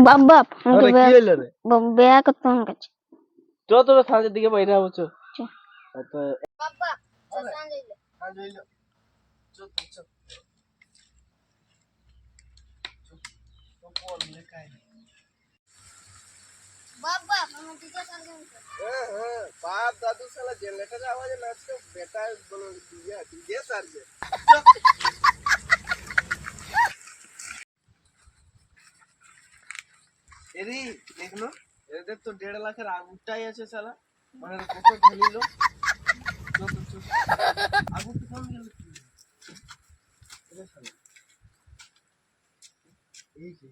বাপ বাপ আরে কি হইলো রে? বেয়া করতে আমার কাছে চল তোরা সাঁজের দিকে বাইরে হবো চল। চল। তো বাবা সাঁজ হইলো চল চল কোন লেখাই বাবা আমার দিকে সামনে হ্যাঁ বাপ দাদু শালা জেনারেটর আওয়াজে নাচছে বেটা বলো ডিজে সারছে এরি দেখলো এদের তো 1.5 লাখের আগুনটাই আছে শালা মানে কত ঢেলিলো আগুন তো কম গেল এই যে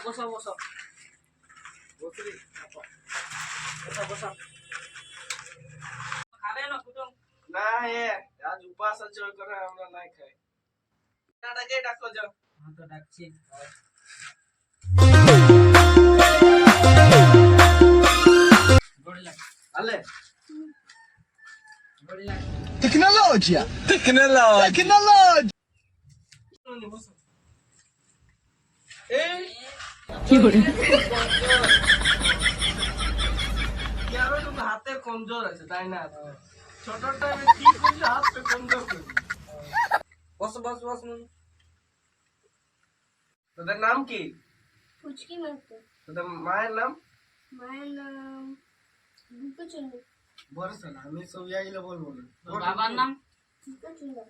বসো বসো বসরি বসো বসো খাবে না কুটুম না আজ উপাস আছে ওই করে আমরা নাই খাই নাটাকে ডাকো যাও হ্যাঁ তো ডাকছি গড়িলা আলে গড়িলা Tecnologia! বসো এই কি করে यार तुम हाथे कमजोर আছে তাই না ছোট টাইমে কি করলি হাতে কমজোর করলি বস বস বস তোদের নাম কি পুচকি মারতে তোদের মায়ের নাম দুটো চলে বলছ না আমি সব যাইলে বলবো না বাবার নাম দুটো চলে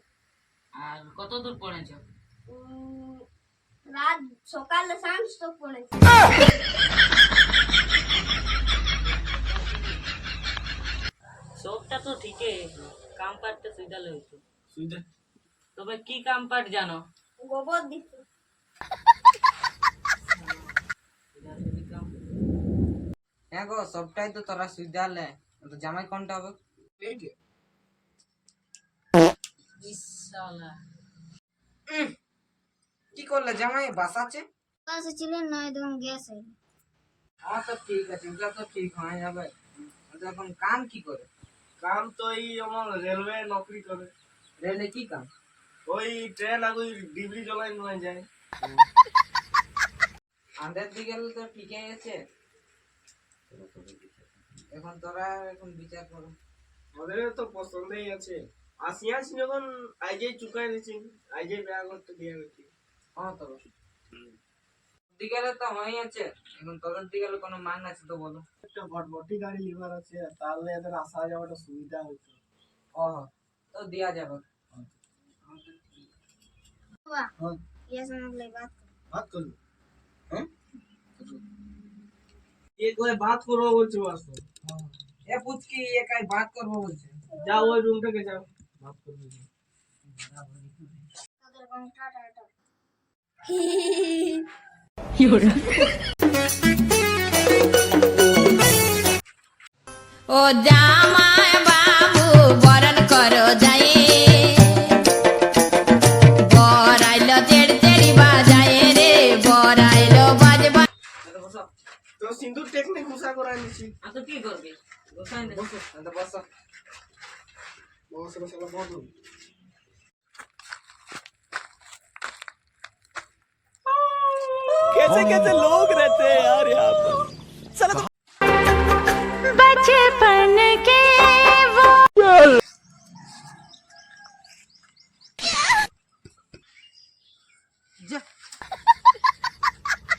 আর কত দূর পড়েছো? রাত সকালে সায়েন্স তো পড়েছি সবটা তো ঠিকই কাম পারতে সুইদালে হইতো সুইদে তবে কি কাম পার জানো? গোবর দিতে হ্যাঁ গো সবটাই তো তোরা সুইদালে তো জামাই কোনটা হবে? এই যে ইসালা কি করলে জামাই বাসাচ্ছে? কাছে ছিলেন না একদম গ্যাস হয়ে হ্যাঁ তো ঠিক আছে ওটা তো ঠিক হয়ে যাবে তো এখন কাম কি করে? কাম তো এই আমার রেলওয়ে নকরি করে রেলে কি কাম? ওই ট্রেন আগুই ডিবরি জ্বলাই নিয়ে যায় আমাদের দিকে তো ঠিকই আছে এখন তোরা এখন বিচার করো আমাদের তো পছন্দই আছে আসিয়াছি যখন আইজেই চুকাই দিছি আইজেই ব্যাগ করতে দিয়ে গেছি হ্যাঁ তো দিকে তো হয়ে আছে এখন তোদের দিকে কোনো মান আছে তো বলো একটা ভটভটি গাড়ি লিভার আছে তাহলে এদের আসা যাওয়াটা সুবিধা হতো ও তো দেয়া যাবে বাবা হ্যাঁ ये समझ ले बात बात करो हैं ये कोई बात करो বলছো আসো এ পুচকি এ কাই বাত করবো বলছে যাও ওই রুম থেকে যাও বাত করবে তাদের কোন টাটা টাটা ও জামাই বাবু বরণ করো যাই বরাইলো চেড় চেড়ি বাজায় রে বরাইলো বাজবা তো সিন্দুর টেকনিক ঘুষা করাই নিছি আর তো কি করবি গোসাই দে বসো বসো বসো বসো বসো कैसे कैसे लोग रहते हैं यार यहाँ पर साला तो बचपन के वो যা